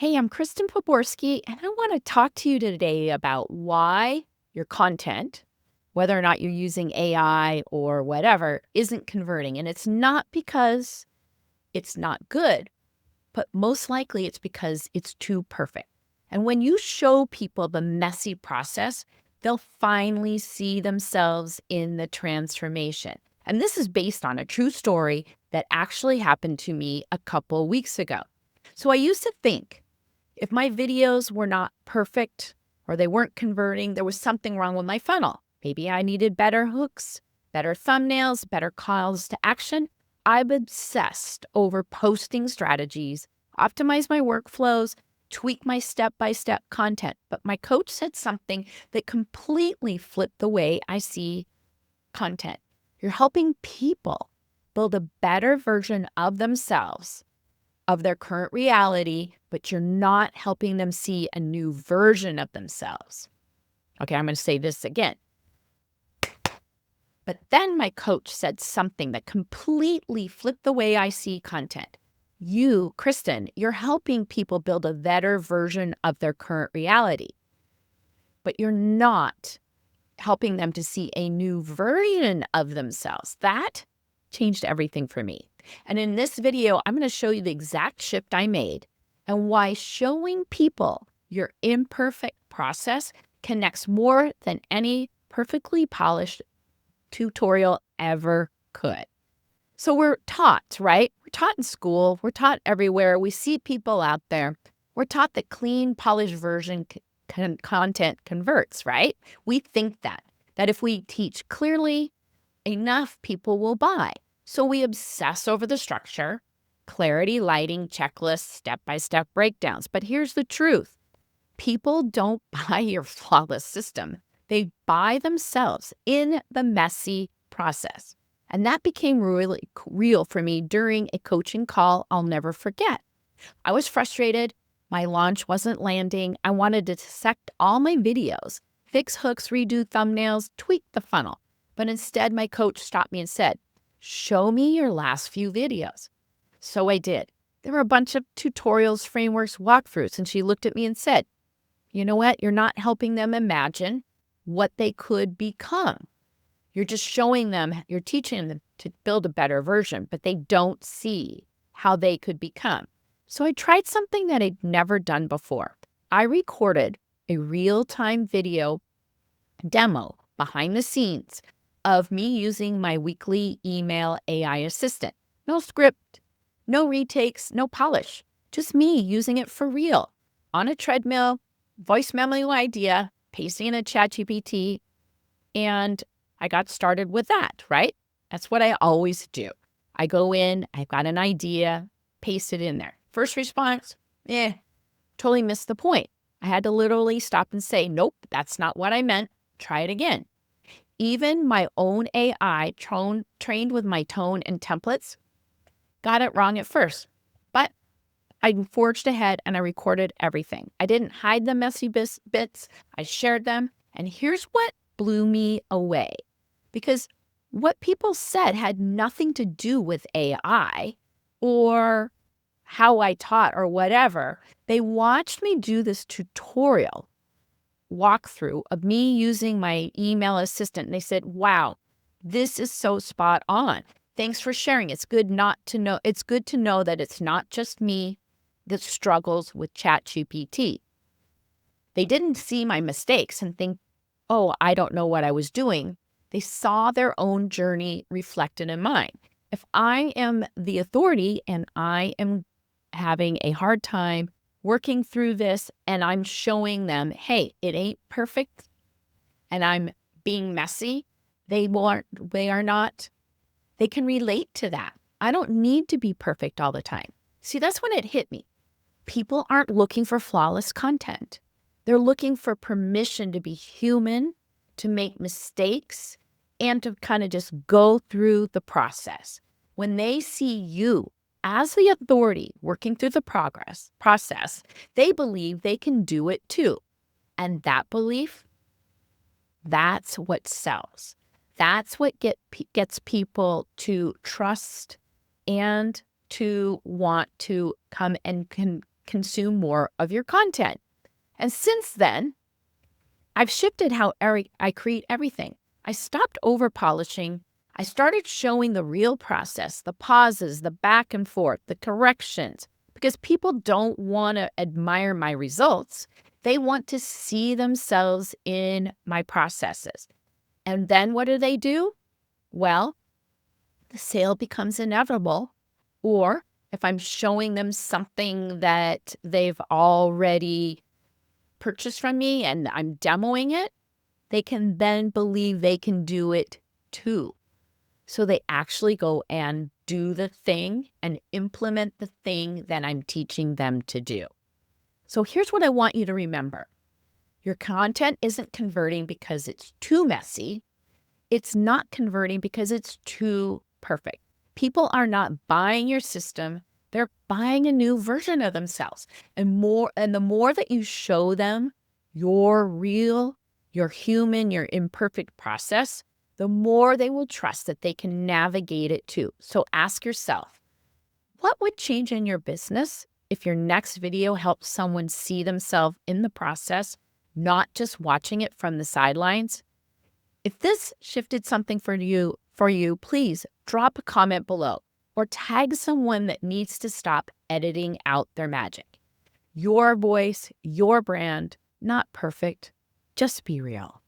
Hey, I'm Kristen Poborski, and I want to talk to you today about why your content, whether or not you're using AI or whatever, isn't converting. And it's not because it's not good, but most likely it's because it's too perfect. And when you show people the messy process, they'll finally see themselves in the transformation. And this is based on a true story that actually happened to me a couple weeks ago. So I used to think if my videos were not perfect or they weren't converting, there was something wrong with my funnel. Maybe I needed better hooks, better thumbnails, better calls to action. I'm obsessed over posting strategies, optimize my workflows, tweak my step-by-step content. But my coach said something that completely flipped the way I see content. You're helping people build a better version of themselves, of their current reality, but you're not helping them see a new version of themselves. Okay, I'm going to say this again. But then my coach said something that completely flipped the way I see content. You, Kristen, you're helping people build a better version of their current reality, but you're not helping them to see a new version of themselves. That changed everything for me. And in this video, I'm going to show you the exact shift I made and why showing people your imperfect process connects more than any perfectly polished tutorial ever could. So we're taught, right? We're taught in school. We're taught everywhere. We see people out there. We're taught that clean, polished version content converts, right? We think that if we teach clearly, enough people will buy. So we obsess over the structure, clarity, lighting, checklists, step-by-step breakdowns. But here's the truth. People don't buy your flawless system. They buy themselves in the messy process. And that became really real for me during a coaching call I'll never forget. I was frustrated. My launch wasn't landing. I wanted to dissect all my videos, fix hooks, redo thumbnails, tweak the funnel. But instead, my coach stopped me and said, show me your last few videos. So I did. There were a bunch of tutorials, frameworks, walkthroughs, and she looked at me and said, you know what? You're not helping them imagine what they could become. You're just showing them, you're teaching them to build a better version, but they don't see how they could become. So I tried something that I'd never done before. I recorded a real-time video demo behind the scenes of me using my weekly email AI assistant. No script, no retakes, no polish, just me using it for real on a treadmill, voice memo idea, pasting in a ChatGPT, and I got started with that, right? That's what I always do. I go in, I've got an idea, paste it in there. First response, totally missed the point. I had to literally stop and say, nope, that's not what I meant. Try it again. Even my own AI trained with my tone and templates got it wrong at first. But I forged ahead and I recorded everything. I didn't hide the messy bits. I shared them. And here's what blew me away. Because what people said had nothing to do with AI or how I taught or whatever. They watched me do this tutorial walkthrough of me using my email assistant. And they said, wow, this is so spot on. Thanks for sharing. It's good to know that it's not just me that struggles with ChatGPT. They didn't see my mistakes and think, oh, I don't know what I was doing. They saw their own journey reflected in mine. If I am the authority and I am having a hard time working through this and I'm showing them, hey, it ain't perfect and I'm being messy, they can relate to that. I don't need to be perfect all the time. See, that's when it hit me. People aren't looking for flawless content. They're looking for permission to be human, to make mistakes, and to kind of just go through the process. When they see you as the authority working through the process, they believe they can do it too. And that belief, that's what sells. That's what gets people to trust and to want to come and consume more of your content. And since then, I've shifted how I create everything. I stopped over polishing. I started showing the real process, the pauses, the back and forth, the corrections, because people don't want to admire my results. They want to see themselves in my processes. And then what do? Well, the sale becomes inevitable. Or if I'm showing them something that they've already purchased from me and I'm demoing it, they can then believe they can do it too. So they actually go and do the thing and implement the thing that I'm teaching them to do. So here's what I want you to remember. Your content isn't converting because it's too messy. It's not converting because it's too perfect. People are not buying your system. They're buying a new version of themselves. And the more that you show them your real, your human, your imperfect process, the more they will trust that they can navigate it too. So ask yourself, what would change in your business if your next video helps someone see themselves in the process, not just watching it from the sidelines? If this shifted something for you, please drop a comment below or tag someone that needs to stop editing out their magic. Your voice, your brand, not perfect. Just be real.